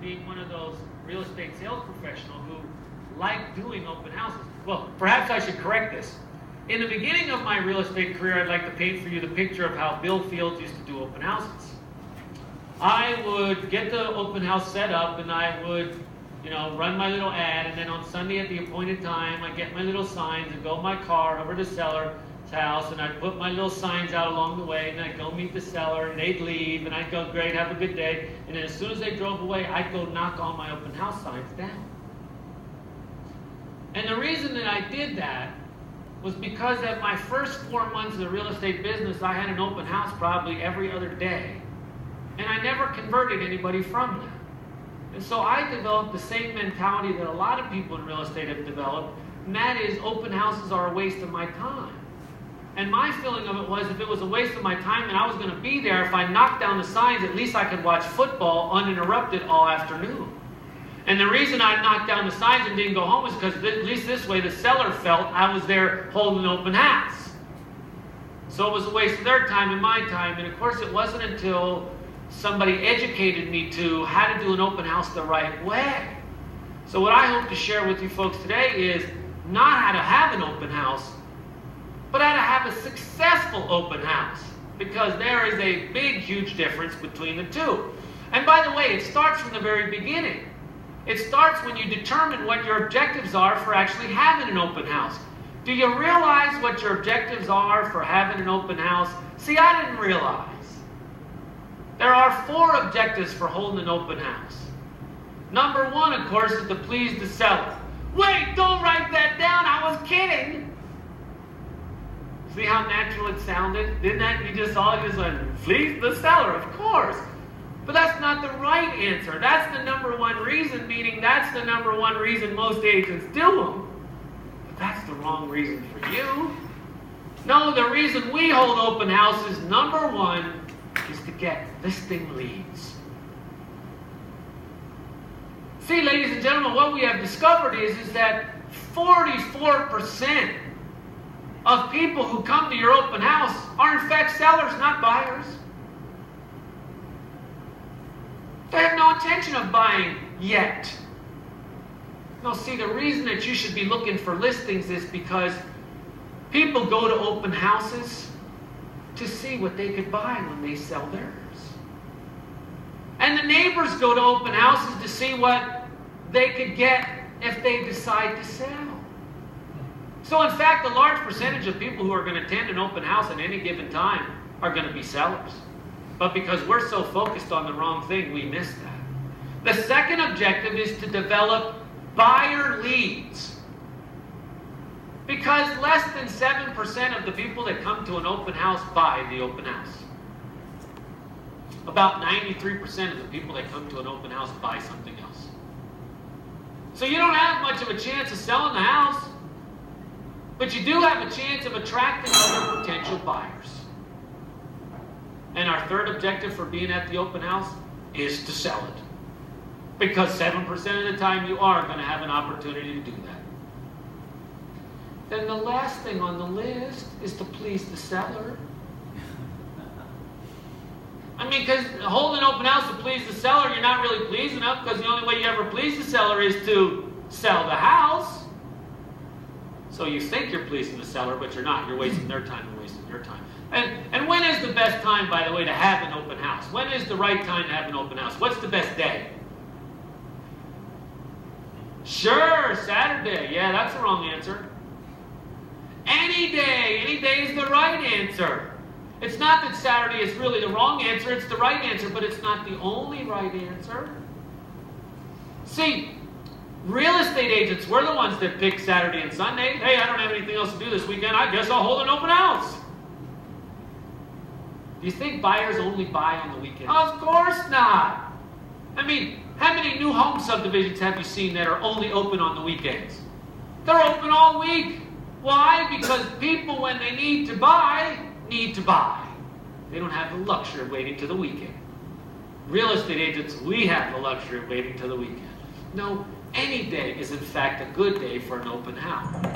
being one of those real estate sales professionals who like doing open houses. Well, perhaps I should correct this. In the beginning of my real estate career, I'd like to paint for you the picture of how Bill Fields used to do open houses. I would get the open house set up, and I would, run my little ad, and then on Sunday at the appointed time, I'd get my little signs and go in my car over to the seller's house, and I'd put my little signs out along the way, and I'd go meet the seller, and they'd leave, and I'd go, great, have a good day. And then as soon as they drove away, I'd go knock all my open house signs down. And the reason that I did that was because at my first 4 months of the real estate business, I had an open house probably every other day. And I never converted anybody from that. And so I developed the same mentality that a lot of people in real estate have developed, and that is open houses are a waste of my time. And my feeling of it was, if it was a waste of my time and I was going to be there, if I knocked down the signs, at least I could watch football uninterrupted all afternoon. And the reason I knocked down the signs and didn't go home was because at least this way the seller felt I was there holding an open house. So it was a waste of their time and my time. And of course it wasn't until somebody educated me to how to do an open house the right way. So what I hope to share with you folks today is not how to have an open house, but how to have a successful open house. Because there is a big, huge difference between the two. And by the way, it starts from the very beginning. It starts when you determine what your objectives are for actually having an open house. Do you realize what your objectives are for having an open house? See, I didn't realize. There are 4 objectives for holding an open house. Number 1, of course, is to please the seller. Wait, don't write that down. I was kidding. See how natural it sounded? Didn't that? You just went, please the seller, of course. But that's not the right answer. That's the number 1 reason, meaning that's the number 1 reason most agents do them. But that's the wrong reason for you. No, the reason we hold open houses, number 1, is to get listing leads. See, ladies and gentlemen, what we have discovered is that 44% of people who come to your open house are in fact sellers, not buyers. They have no intention of buying yet. No, see, the reason that you should be looking for listings is because people go to open houses to see what they could buy when they sell theirs. And the neighbors go to open houses to see what they could get if they decide to sell. So in fact, a large percentage of people who are going to attend an open house at any given time are going to be sellers. But because we're so focused on the wrong thing, we miss that. The second objective is to develop buyer leads. Because less than 7% of the people that come to an open house buy the open house. About 93% of the people that come to an open house buy something else. So you don't have much of a chance of selling the house, but you do have a chance of attracting other potential buyers. And our third objective for being at the open house is to sell it. Because 7% of the time you are going to have an opportunity to do that. Then the last thing on the list is to please the seller. I mean, because holding an open house to please the seller, you're not really pleasing them, because the only way you ever please the seller is to sell the house. So you think you're pleasing the seller, but you're not. You're wasting their time and wasting your time. And when is the best time, by the way, to have an open house? When is the right time to have an open house? What's the best day? Sure, Saturday. Yeah, that's the wrong answer. Any day. Any day is the right answer. It's not that Saturday is really the wrong answer. It's the right answer, but it's not the only right answer. See, real estate agents, we're the ones that pick Saturday and Sunday. Hey, I don't have anything else to do this weekend. I guess I'll hold an open house. Do you think buyers only buy on the weekends? Of course not. I mean, how many new home subdivisions have you seen that are only open on the weekends? They're open all week. Why? Because people, when they need to buy, need to buy. They don't have the luxury of waiting to the weekend. Real estate agents, we have the luxury of waiting till the weekend. No, any day is in fact a good day for an open house.